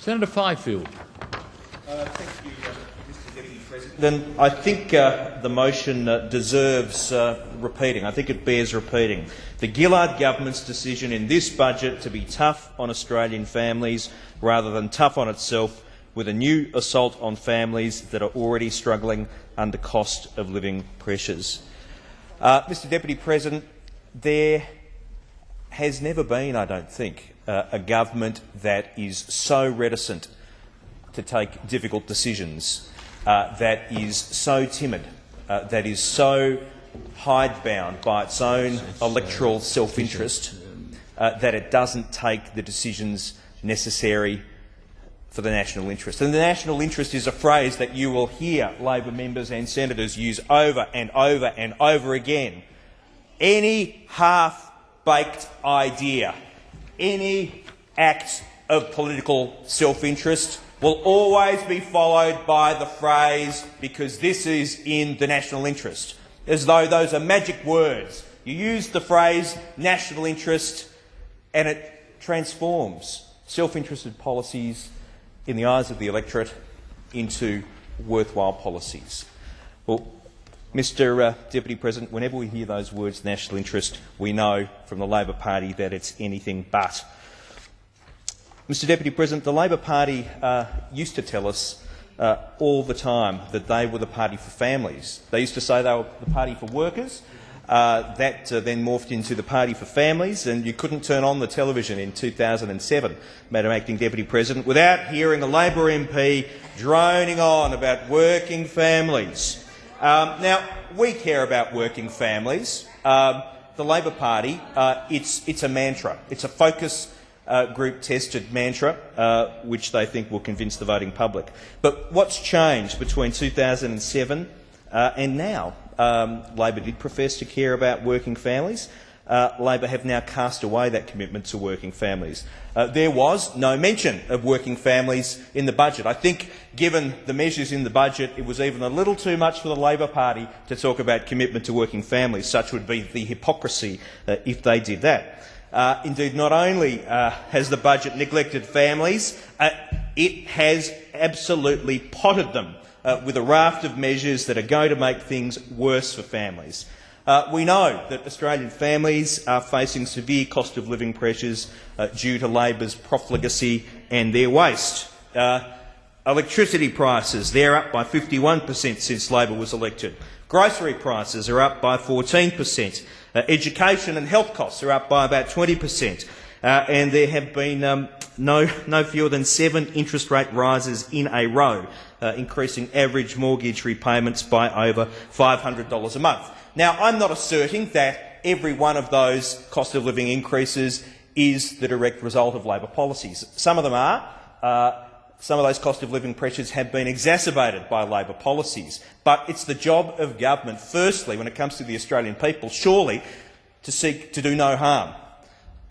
Senator Fifield. Thank you, Mr Deputy President. Then I think the motion deserves repeating. I think it bears repeating. The Gillard government's decision in this budget to be tough on Australian families rather than tough on itself, with a new assault on families that are already struggling under cost of living pressures. Mr Deputy President, there has never been, I don't think, a government that is so reticent to take difficult decisions, that is so timid, that is so hidebound by its own electoral self-interest, that it doesn't take the decisions necessary for the national interest. And the national interest is a phrase that you will hear Labor members and senators use over and over and over again. Any half-baked idea, any act of political self-interest will always be followed by the phrase, because this is in the national interest, as though those are magic words. You use the phrase national interest and it transforms self-interested policies in the eyes of the electorate into worthwhile policies. Well, Mr Deputy President, whenever we hear those words, national interest, we know from the Labor Party that it's anything but. Mr Deputy President, the Labor Party used to tell us all the time that they were the party for families. They used to say they were the party for workers. That then morphed into the party for families, and you couldn't turn on the television in 2007, Madam Acting Deputy President, without hearing a Labor MP droning on about working families. Now, we care about working families. The Labor Party, it's a mantra. It's a focus group-tested mantra, which they think will convince the voting public. But what's changed between 2007 and now? Labor did profess to care about working families. Labor have now cast away that commitment to working families. There was no mention of working families in the budget. I think, given the measures in the budget, it was even a little too much for the Labor Party to talk about commitment to working families. Such would be the hypocrisy if they did that. Indeed, not only has the budget neglected families, it has absolutely potted them with a raft of measures that are going to make things worse for families. We know that Australian families are facing severe cost of living pressures due to Labor's profligacy and their waste. Electricity prices, they're up by 51% since Labor was elected. Grocery prices are up by 14%. Education and health costs are up by about 20%. And there have been no fewer than 7 interest rate rises in a row, increasing average mortgage repayments by over $500 a month. Now, I'm not asserting that every one of those cost of living increases is the direct result of Labor policies. Some of them are. Some of those cost of living pressures have been exacerbated by Labor policies. But it's the job of government, firstly, when it comes to the Australian people, surely, to seek to do no harm.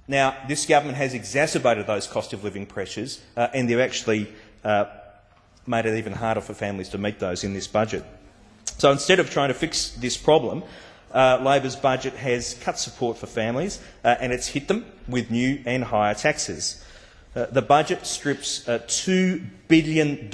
Now, this government has exacerbated those cost of living pressures, and they've actually made it even harder for families to meet those in this budget. So instead of trying to fix this problem, Labor's budget has cut support for families, and it's hit them with new and higher taxes. The budget strips $2 billion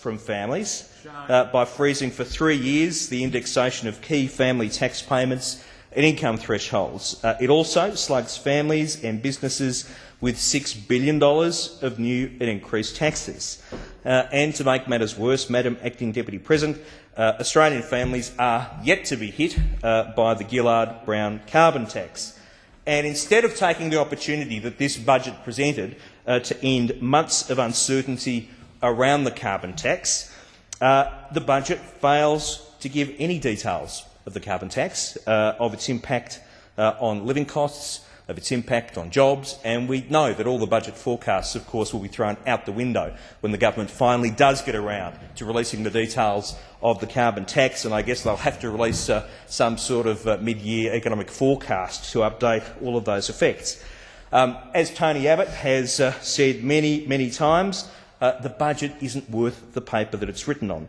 from families by freezing for 3 years the indexation of key family tax payments and income thresholds. It also slugs families and businesses with $6 billion of new and increased taxes. And to make matters worse, Madam Acting Deputy President, Australian families are yet to be hit by the Gillard-Brown carbon tax. And instead of taking the opportunity that this budget presented to end months of uncertainty around the carbon tax, the budget fails to give any details of the carbon tax, of its impact on living costs, of its impact on jobs, and we know that all the budget forecasts, of course, will be thrown out the window when the government finally does get around to releasing the details of the carbon tax, and I guess they'll have to release some sort of mid-year economic forecast to update all of those effects. As Tony Abbott has said many times, the budget isn't worth the paper that it's written on,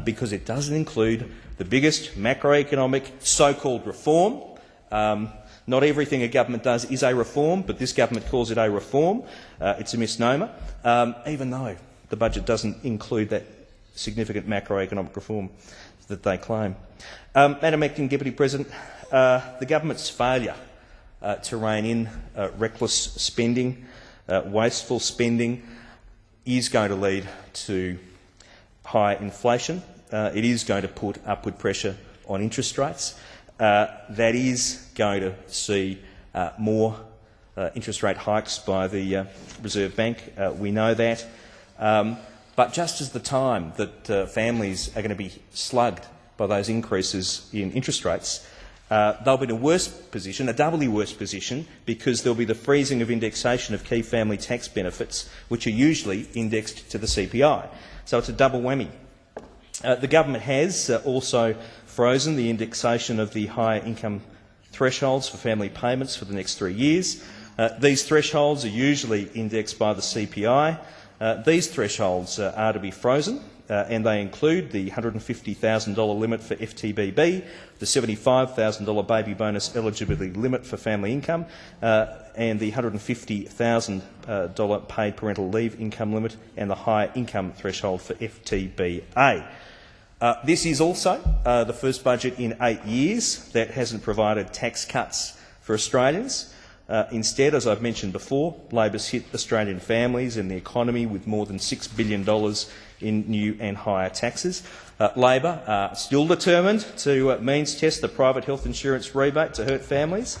because it doesn't include the biggest macroeconomic so-called reform Not everything a government does is a reform, but this government calls it a reform. It's a misnomer, even though the budget doesn't include that significant macroeconomic reform that they claim. Madam Acting Deputy President, the government's failure to rein in reckless spending, wasteful spending, is going to lead to high inflation. It is going to put upward pressure on interest rates. That is going to see more interest rate hikes by the Reserve Bank. We know that. But just as the time that families are going to be slugged by those increases in interest rates, they'll be in a worse position, a doubly worse position, because there'll be the freezing of indexation of key family tax benefits, which are usually indexed to the CPI. So it's a double whammy. The government has also frozen the indexation of the higher income thresholds for family payments for the next 3 years. These thresholds are usually indexed by the CPI. These thresholds are to be frozen, and they include the $150,000 limit for FTBB, the $75,000 baby bonus eligibility limit for family income, and the $150,000 paid parental leave income limit, and the higher income threshold for FTBA. This is also the first budget in 8 years that hasn't provided tax cuts for Australians. Instead, as I've mentioned before, Labor's hit Australian families and the economy with more than $6 billion in new and higher taxes. Labor are still determined to means test the private health insurance rebate to hurt families.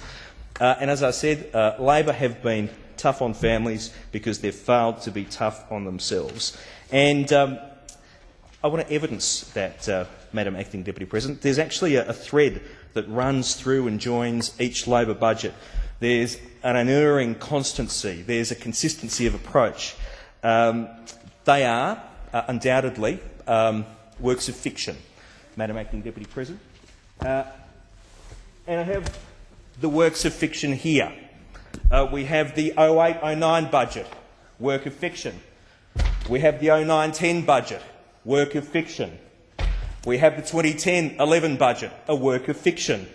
And as I said, Labor have been tough on families because they've failed to be tough on themselves. And I want to evidence that, Madam Acting Deputy President. There's actually a thread that runs through and joins each Labor budget. There's an unerring constancy. There's a consistency of approach. They are undoubtedly works of fiction, Madam Acting Deputy President. And I have the works of fiction here. We have the 08-09 budget, work of fiction. We have the 09-10 budget, work of fiction. We have the 2010-11 budget, a work of fiction.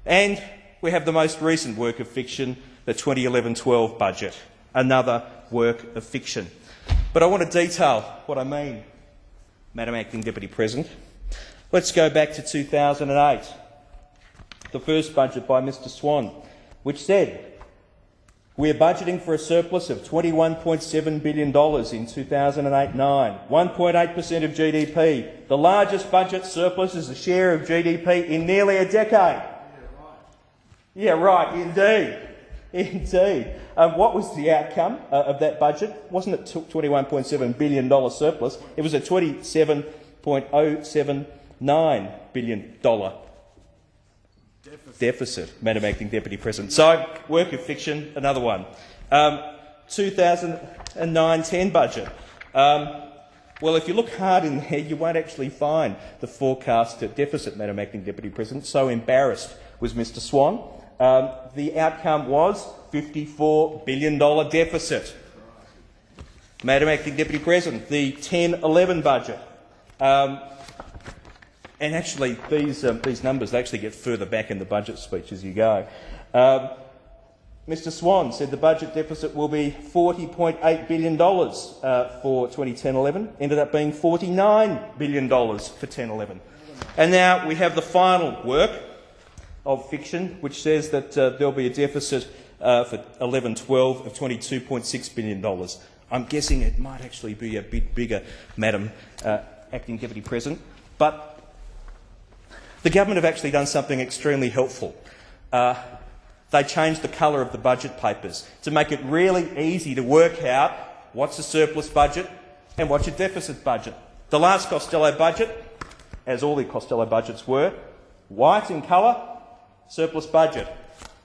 And we have the most recent work of fiction, the 2011-12 budget, another work of fiction. But I want to detail what I mean, Madam Acting Deputy President. Let's go back to 2008, the first budget by Mr Swan, which said, "We are budgeting for a surplus of $21.7 billion in 2008-9, 1.8% of GDP, the largest budget surplus as a share of GDP in nearly a decade." Yeah, right, indeed. Indeed. What was the outcome of that budget? Wasn't it $21.7 billion surplus? It was a $27.079 billion deficit, Madam Acting Deputy President. So, work of fiction, another one. 2009-10 budget. Well, if you look hard in there, you won't actually find the forecast deficit, Madam Acting Deputy President. So embarrassed was Mr Swan. The outcome was $54 billion deficit. Madam Acting Deputy President, the 10-11 budget. And actually, these numbers actually get further back in the budget speech as you go. Mr Swan said the budget deficit will be $40.8 billion for 2010-11. Ended up being $49 billion for 10-11. And now we have the final work of fiction, which says that there'll be a deficit for 11-12 of $22.6 billion. I'm guessing it might actually be a bit bigger, Madam Acting Deputy President. But the government have actually done something extremely helpful. They changed the colour of the budget papers to make it really easy to work out what's a surplus budget and what's a deficit budget. The last Costello budget, as all the Costello budgets were, white in colour, surplus budget.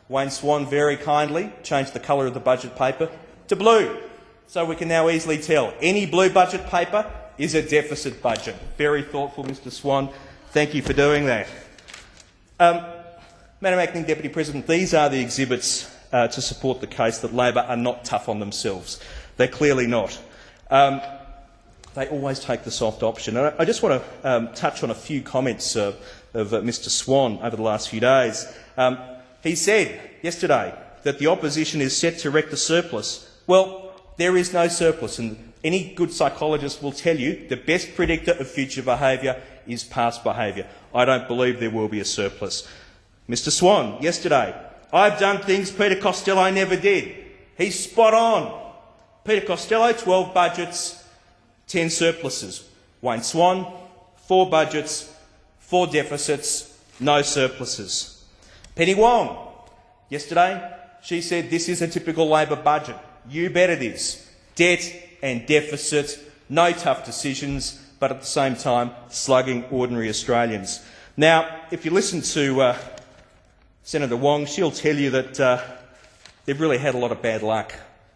Wayne Swan very kindly changed the colour of the budget paper to blue, so we can now easily tell any blue budget paper is a deficit budget. Very thoughtful, Mr Swan. Thank you for doing that. Madam Acting Deputy President, these are the exhibits to support the case that Labor are not tough on themselves. They're clearly not. They always take the soft option. And I just want to touch on a few comments of Mr Swan over the last few days. He said yesterday that the opposition is set to wreck the surplus. Well, there is no surplus, and any good psychologist will tell you the best predictor of future behaviour is past behaviour. I don't believe there will be a surplus. Mr Swan, yesterday, I've done things Peter Costello never did. He's spot on. Peter Costello, 12 budgets, 10 surpluses. Wayne Swan, 4 budgets, 4 deficits, no surpluses. Penny Wong, yesterday, she said this is a typical Labor budget. You bet it is. Debt and deficit, no tough decisions, but at the same time slugging ordinary Australians. Now, if you listen to Senator Wong, she'll tell you that they've really had a lot of bad luck,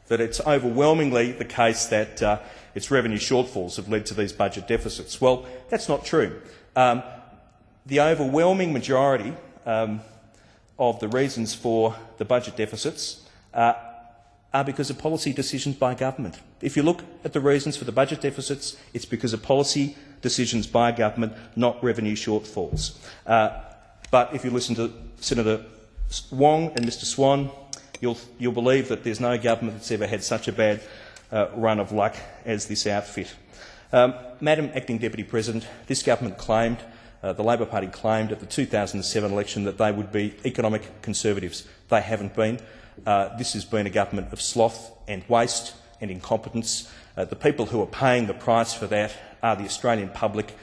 that it's overwhelmingly the case that its revenue shortfalls have led to these budget deficits. Well, that's not true. The overwhelming majority of the reasons for the budget deficits are because of policy decisions by government. If you look at the reasons for the budget deficits, it's because of policy decisions by government, not revenue shortfalls. But if you listen to Senator Wong and Mr Swan, you'll believe that there's no government that's ever had such a bad run of luck as this outfit. Madam Acting Deputy President, this government claimed, the Labor Party claimed at the 2007 election that they would be economic conservatives. They haven't been. This has been a government of sloth and waste and incompetence. The people who are paying the price for that are the Australian public,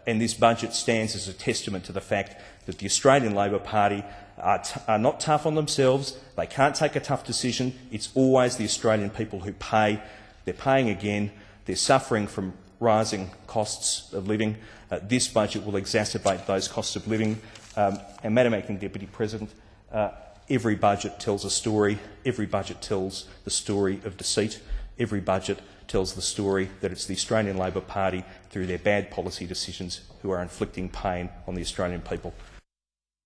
and this budget stands as a testament to the fact that the Australian Labor Party are not tough on themselves. They can't take a tough decision. It's always the Australian people who pay. They're paying again. They're suffering from rising costs of living. This budget will exacerbate those costs of living. And Madam Acting Deputy President, every budget tells a story. Every budget tells the story of deceit. Every budget tells the story that it's the Australian Labor Party, through their bad policy decisions, who are inflicting pain on the Australian people.